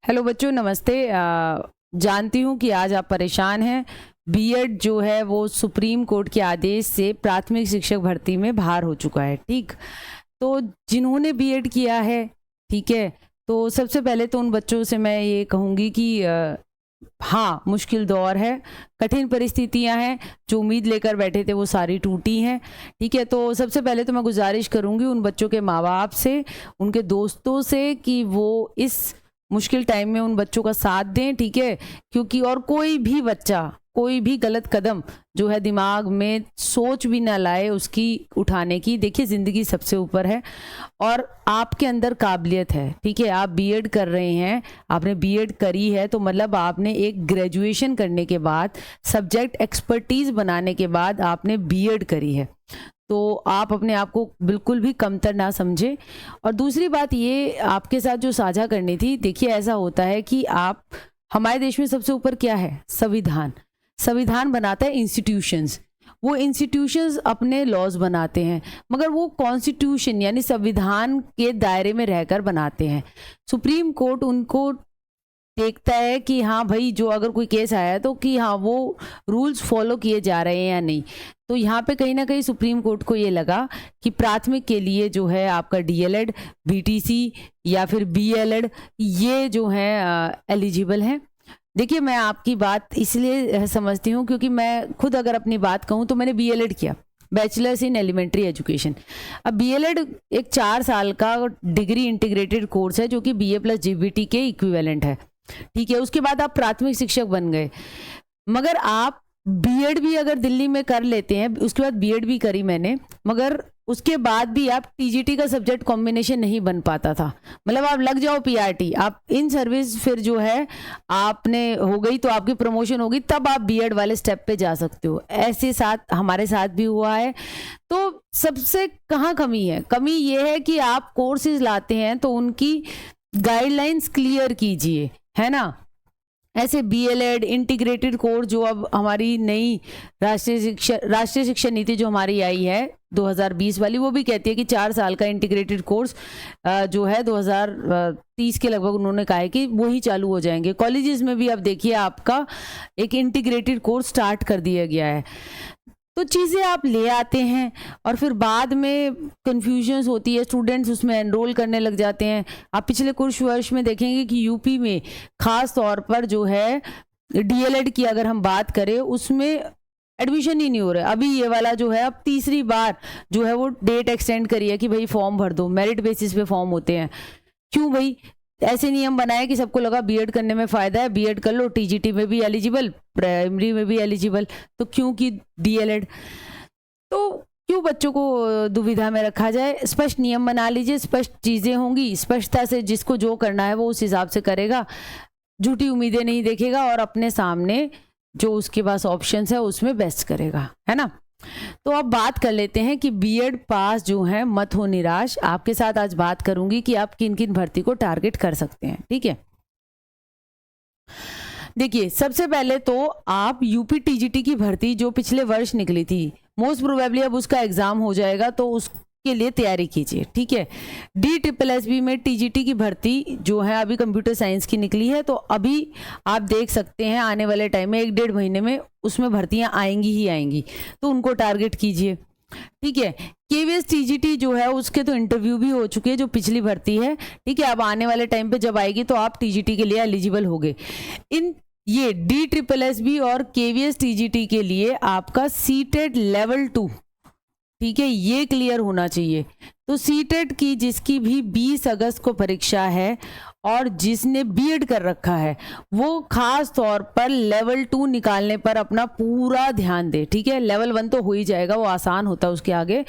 Hello बच्चों, नमस्ते। जानती हूँ कि आज आप परेशान हैं। बीएड जो है वो सुप्रीम कोर्ट के आदेश से प्राथमिक शिक्षक भर्ती में बाहर हो चुका है। ठीक, तो जिन्होंने बीएड किया है, ठीक है, तो सबसे पहले तो उन बच्चों से मैं ये कहूँगी कि हाँ, मुश्किल दौर है, कठिन परिस्थितियां हैं, जो उम्मीद लेकर बैठे थे वो सारी टूटी हैं। ठीक है, तो सबसे पहले तो मैं गुजारिश करूँगी उन बच्चों के माँ बाप से, उनके दोस्तों से कि वो इस मुश्किल टाइम में उन बच्चों का साथ दें। ठीक है, क्योंकि और कोई भी बच्चा कोई भी गलत कदम जो है दिमाग में सोच भी ना लाए उसकी उठाने की। देखिए, ज़िंदगी सबसे ऊपर है और आपके अंदर काबिलियत है। ठीक है, आप बीएड कर रहे हैं, आपने बीएड करी है तो मतलब आपने एक ग्रेजुएशन करने के बाद, सब्जेक्ट एक्सपर्टीज बनाने के बाद आपने बीएड करी है, तो आप अपने आप को बिल्कुल भी कमतर ना समझे। और दूसरी बात ये आपके साथ जो साझा करनी थी, देखिए ऐसा होता है कि आप, हमारे देश में सबसे ऊपर क्या है? संविधान। संविधान बनाता है इंस्टीट्यूशंस, वो इंस्टीट्यूशंस अपने लॉज बनाते हैं, मगर वो कॉन्स्टिट्यूशन यानी संविधान के दायरे में रहकर बनाते हैं। सुप्रीम कोर्ट उनको देखता है कि हाँ भाई, जो अगर कोई केस आया है तो कि हाँ वो रूल्स फॉलो किए जा रहे हैं या नहीं। तो यहाँ पे कहीं ना कहीं सुप्रीम कोर्ट को ये लगा कि प्राथमिक के लिए जो है आपका डीएलएड, बीटीसी या फिर बीएलएड, ये जो है एलिजिबल हैं। देखिए, मैं आपकी बात इसलिए समझती हूँ क्योंकि मैं खुद अगर अपनी बात कहूँ तो मैंने बीएलएड किया, बैचलर्स इन एलिमेंट्री एजुकेशन। अब बीएलएड एक 4 साल का डिग्री इंटीग्रेटेड कोर्स है जो कि बीए प्लस जीबीटी के इक्विवेलेंट है। ठीक है, उसके बाद आप प्राथमिक शिक्षक बन गए, मगर आप बीएड भी अगर दिल्ली में कर लेते हैं, उसके बाद बीएड भी करी मैंने, मगर उसके बाद भी आप टीजीटी का सब्जेक्ट कॉम्बिनेशन नहीं बन पाता था। मतलब आप लग जाओ पीआरटी, आप इन सर्विस फिर जो है आपने हो गई तो आपकी प्रमोशन होगी, तब आप बीएड वाले स्टेप पे जा सकते हो। ऐसे साथ हमारे साथ भी हुआ है। तो सबसे कहाँ कमी है? कमी ये है कि आप कोर्सेज लाते हैं तो उनकी गाइडलाइंस क्लियर कीजिए, है ना। ऐसे बीएलएड इंटीग्रेटेड कोर्स जो अब हमारी नई राष्ट्रीय शिक्षा नीति जो हमारी आई है 2020 वाली, वो भी कहती है कि 4 साल का इंटीग्रेटेड कोर्स जो है 2030 के लगभग उन्होंने कहा है कि वो ही चालू हो जाएंगे। कॉलेजेस में भी अब देखिए आपका एक इंटीग्रेटेड कोर्स स्टार्ट कर दिया गया है। तो चीज़ें आप ले आते हैं और फिर बाद में कन्फ्यूजन्स होती है, स्टूडेंट्स उसमें एनरोल करने लग जाते हैं। आप पिछले कुछ वर्ष में देखेंगे कि यूपी में खास तौर पर जो है डीएलएड की अगर हम बात करें, उसमें एडमिशन ही नहीं हो रहा है। अभी ये वाला जो है अब तीसरी बार जो है वो डेट एक्सटेंड करी है कि भाई फॉर्म भर दो, मेरिट बेसिस पे फॉर्म होते हैं। क्यों भाई? ऐसे नियम बनाए कि सबको लगा बीएड करने में फायदा है, बीएड कर लो, टीजीटी में भी एलिजिबल, प्राइमरी में भी एलिजिबल, तो क्यों की डीएलएड? तो क्यों बच्चों को दुविधा में रखा जाए? स्पष्ट नियम बना लीजिए, स्पष्ट चीजें होंगी, स्पष्टता से जिसको जो करना है वो उस हिसाब से करेगा, झूठी उम्मीदें नहीं देखेगा और अपने सामने जो उसके पास ऑप्शंस है उसमें बेस्ट करेगा, है ना। तो अब बात कर लेते हैं कि बीएड पास जो है मत हो निराश। आपके साथ आज बात करूंगी कि आप किन किन भर्ती को टारगेट कर सकते हैं। ठीक है, देखिए सबसे पहले तो आप यूपी टीजीटी की भर्ती जो पिछले वर्ष निकली थी, मोस्ट प्रोबेबली अब उसका एग्जाम हो जाएगा, तो उसके लिए तैयारी कीजिए। ठीक है, DSSB में टीजीटी की भर्ती जो है अभी कंप्यूटर साइंस की निकली है, तो अभी आप देख सकते हैं आने वाले टाइम में 1-1.5 महीने में उसमें भर्तियां आएंगी ही आएंगी, तो उनको टारगेट कीजिए। ठीक है, केवीएस टीजीटी जो है उसके तो इंटरव्यू भी हो चुके हैं, जो पिछली भर्ती है। ठीक है, अब आने वाले टाइम पे जब आएगी तो आप टीजीटी के लिए एलिजिबल होंगे। इन ये DSSB और केवीएस टीजीटी के लिए आपका सीटेट लेवल 2, ठीक है, ये क्लियर होना चाहिए। तो सीटेट की जिसकी भी 20 अगस्त को परीक्षा है और जिसने बीएड कर रखा है वो खास तौर पर लेवल 2 निकालने पर अपना पूरा ध्यान दे। ठीक है, लेवल 1 तो हो ही जाएगा, वो आसान होता है उसके आगे।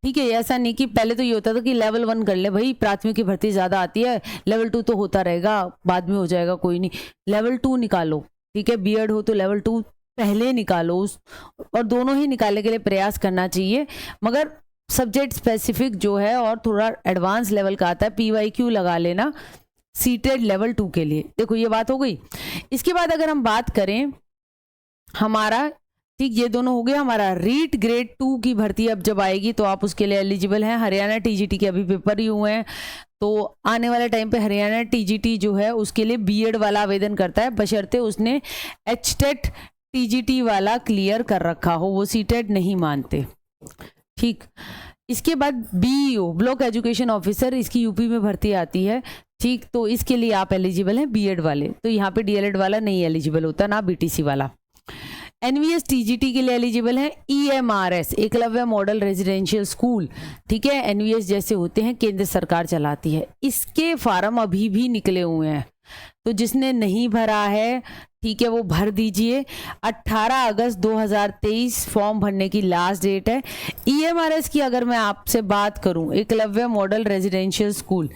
ठीक है, ऐसा नहीं कि पहले तो ये होता था कि लेवल 1 कर ले भाई, प्राथमिक की भर्ती ज़्यादा आती है, लेवल 2 तो होता रहेगा, बाद में हो जाएगा, कोई नहीं, लेवल 2 निकालो। ठीक है, बीएड हो तो लेवल 2 पहले निकालो उस, और दोनों ही निकालने के लिए प्रयास करना चाहिए। मगर सब्जेक्ट स्पेसिफिक जो है और थोड़ा एडवांस लेवल का आता है, PYQ लगा लेना सीटेड लेवल 2 के लिए। देखो ये बात हो गई। इसके बाद अगर हम बात करें हमारा, ठीक, ये दोनों हो गए। हमारा रीट ग्रेड 2 की भर्ती अब जब आएगी तो आप उसके लिए एलिजिबल हैं। हरियाणा टीजीटी के अभी पेपर ही हुए हैं, तो आने वाले टाइम पे हरियाणा टीजीटी जो है उसके लिए बीएड वाला आवेदन करता है, बशर्ते उसने एचटेट टीजीटी वाला क्लियर कर रखा हो, वो सीटेट नहीं मानते। ठीक, इसके बाद बीईओ ब्लॉक एजुकेशन ऑफिसर, इसकी यूपी में भर्ती आती है। ठीक, तो इसके लिए आप एलिजिबल हैं बीएड वाले, तो यहाँ पे डीएलएड वाला नहीं एलिजिबल होता, ना बीटीसी वाला। एनवीएस टीजीटी के लिए एलिजिबल है EMRS, Eklavya model residential school. ठीक है, एनवीएस जैसे होते हैं केंद्र सरकार चलाती है, इसके फार्म अभी भी निकले हुए हैं, तो जिसने नहीं भरा है ठीक है वो भर दीजिए। 18 अगस्त 2023 फॉर्म भरने की लास्ट डेट है। ईएमआरएस की अगर मैं आपसे बात करूं, एकलव्य मॉडल रेजिडेंशियल स्कूल,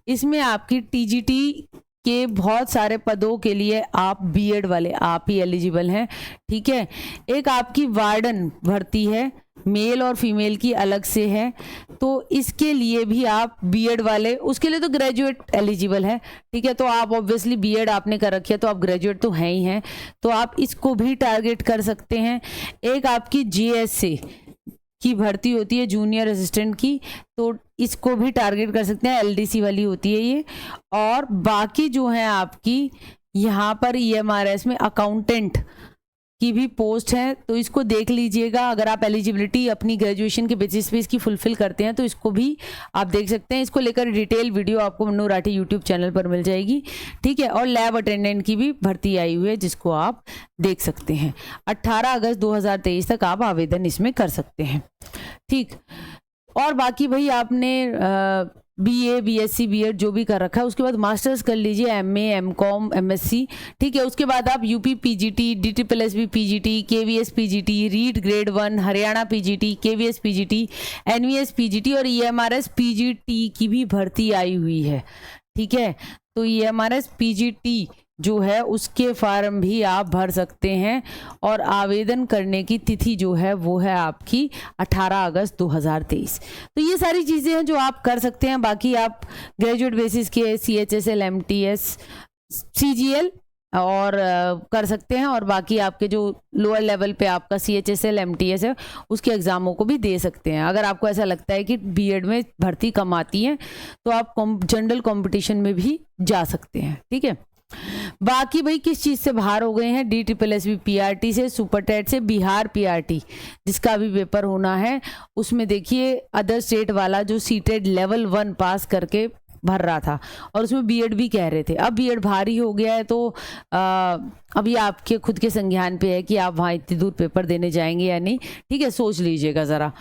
इसमें आपकी टीजीटी के बहुत सारे पदों के लिए आप बीएड वाले आप ही एलिजिबल हैं। ठीक है, एक आपकी वार्डन भर्ती है, मेल और फीमेल की अलग से है, तो इसके लिए भी आप बीएड वाले, उसके लिए तो ग्रेजुएट एलिजिबल है। ठीक है, तो आप ऑब्वियसली बीएड आपने कर रखी है तो आप ग्रेजुएट तो हैं ही हैं, तो आप इसको भी टारगेट कर सकते हैं। एक आपकी जीएसए की भर्ती होती है जूनियर असिस्टेंट की, तो इसको भी टारगेट कर सकते हैं, एलडीसी वाली होती है ये। और बाकी जो है आपकी यहाँ पर ईएमआरएस में अकाउंटेंट की भी पोस्ट है, तो इसको देख लीजिएगा। अगर आप एलिजिबिलिटी अपनी ग्रेजुएशन के बेसिस पे इसकी फुलफिल करते हैं तो इसको भी आप देख सकते हैं। इसको लेकर डिटेल वीडियो आपको मन्नू राठी यूट्यूब चैनल पर मिल जाएगी। ठीक है, और लैब अटेंडेंट की भी भर्ती आई हुई है जिसको आप देख सकते हैं। 18 अगस्त 2023 तक आप आवेदन इसमें कर सकते हैं। ठीक, और बाकी भाई आपने बीए, बीएससी, बीएड जो भी कर रखा है, उसके बाद मास्टर्स कर लीजिए, एमए, एमकॉम, एमएससी। ठीक है, उसके बाद आप यूपी पीजीटी, डीटीपीएलएसबी PGT, KVS PGT, REET grade 1, Haryana PGT, KVS PGT, NVS PGT और ईएमआरएस पीजीटी की भी भर्ती आई हुई है। ठीक है, तो ईएमआरएस पीजीटी जो है उसके फॉर्म भी आप भर सकते हैं, और आवेदन करने की तिथि जो है वो है आपकी 18 अगस्त 2023। तो ये सारी चीज़ें हैं जो आप कर सकते हैं। बाकी आप ग्रेजुएट बेसिस के CHSL, MTS, CGL और कर सकते हैं, और बाकी आपके जो लोअर लेवल पे आपका CHSL, MTS है उसके एग्ज़ामों को भी दे सकते हैं। अगर आपको ऐसा लगता है कि बीएड में भर्ती कम आती है तो आप जनरल कॉम्पिटिशन में भी जा सकते हैं। ठीक है, बाकी भाई किस चीज़ से बाहर हो गए हैं, DTPLSB PRT से, सुपर टेट से, बिहार PRT जिसका अभी पेपर होना है, उसमें देखिए अदर स्टेट वाला जो सीटेड लेवल 1 पास करके भर रहा था और उसमें बीएड भी कह रहे थे। अब बीएड भारी हो गया है, तो अभी आपके खुद के संज्ञान पे है कि आप वहाँ इतनी दूर पेपर देने जाएंगे या नहीं। ठीक है, सोच लीजिएगा ज़रा।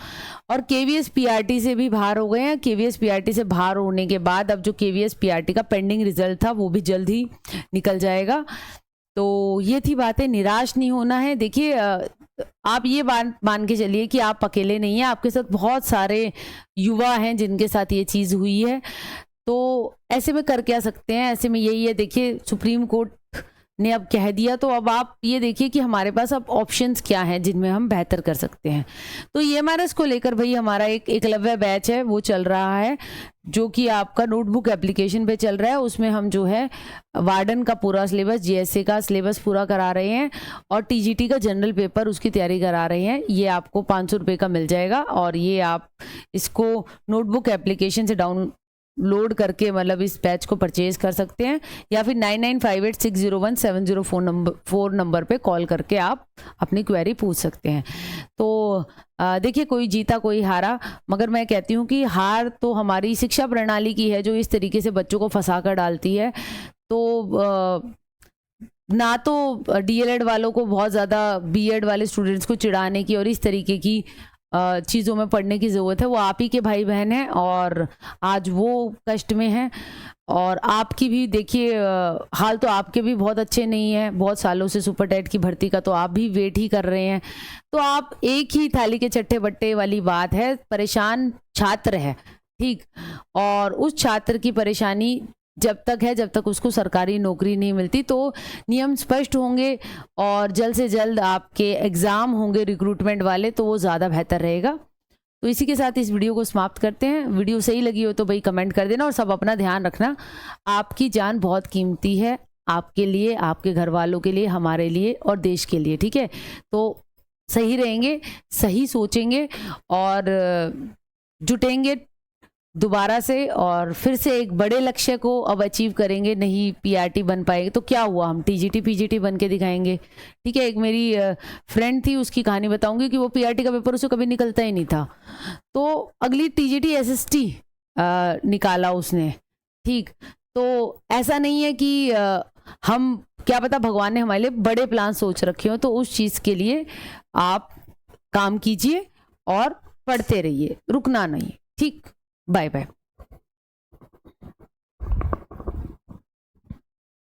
और केवीएस पीआरटी से भी बाहर हो गए हैं। केवीएस पीआरटी से बाहर होने के बाद अब जो केवीएस पीआरटी का पेंडिंग रिजल्ट था वो भी जल्द ही निकल जाएगा। तो ये थी बातें, निराश नहीं होना है। देखिए आप ये मान के चलिए कि आप अकेले नहीं हैं, आपके साथ बहुत सारे युवा हैं जिनके साथ ये चीज़ हुई है। तो ऐसे में कर क्या सकते हैं, ऐसे में यही है, देखिए सुप्रीम कोर्ट ने अब कह दिया, तो अब आप ये देखिए कि हमारे पास अब ऑप्शंस क्या हैं जिनमें हम बेहतर कर सकते हैं। तो ईएमआरएस को लेकर भाई हमारा एक एकलव्य बैच है वो चल रहा है, जो कि आपका नोटबुक एप्लीकेशन पे चल रहा है। उसमें हम जो है वार्डन का पूरा सिलेबस, जीएसए का सिलेबस पूरा करा रहे हैं और टीजीटी का जनरल पेपर उसकी तैयारी करा रहे हैं। ये आपको 500 रुपये का मिल जाएगा और ये आप इसको नोटबुक एप्लीकेशन से डाउनलोड करके मतलब इस बैच को परचेज कर सकते हैं, या फिर 9958601704 नंबर पे कॉल करके आप अपनी क्वेरी पूछ सकते हैं। तो देखिए कोई जीता कोई हारा, मगर मैं कहती हूँ कि हार तो हमारी शिक्षा प्रणाली की है जो इस तरीके से बच्चों को फंसा कर डालती है। तो ना तो डीएलएड वालों को बहुत ज़्यादा बीएड वाले स्टूडेंट्स को चिढ़ाने की और इस तरीके की चीज़ों में पढ़ने की ज़रूरत है। वो आप ही के भाई बहन हैं और आज वो कष्ट में हैं, और आपकी भी देखिए हाल तो आपके भी बहुत अच्छे नहीं है। बहुत सालों से सुपर टेट की भर्ती का तो आप भी वेट ही कर रहे हैं। तो आप एक ही थाली के चट्टे बट्टे वाली बात है, परेशान छात्र है, ठीक, और उस छात्र की परेशानी जब तक है जब तक उसको सरकारी नौकरी नहीं मिलती। तो नियम स्पष्ट होंगे और जल्द से जल्द आपके एग्ज़ाम होंगे रिक्रूटमेंट वाले, तो वो ज़्यादा बेहतर रहेगा। तो इसी के साथ इस वीडियो को समाप्त करते हैं। वीडियो सही लगी हो तो भाई कमेंट कर देना, और सब अपना ध्यान रखना। आपकी जान बहुत कीमती है, आपके लिए, आपके घर वालों के लिए, हमारे लिए और देश के लिए, ठीक है। तो सही रहेंगे, सही सोचेंगे और जुटेंगे दोबारा से और फिर से एक बड़े लक्ष्य को अब अचीव करेंगे, नहीं पीआरटी बन पाएंगे तो क्या हुआ, हम टीजीटी पीजीटी बन के दिखाएंगे। ठीक है, एक मेरी फ्रेंड थी, उसकी कहानी बताऊंगी कि वो पीआरटी का पेपर उसे कभी निकलता ही नहीं था, तो अगली टीजीटी एसएसटी निकाला उसने। ठीक, तो ऐसा नहीं है कि हम, क्या पता भगवान ने हमारे लिए बड़े प्लान सोच रखे हो, तो उस चीज़ के लिए आप काम कीजिए और पढ़ते रहिए, रुकना नहीं। ठीक, बाय बाय।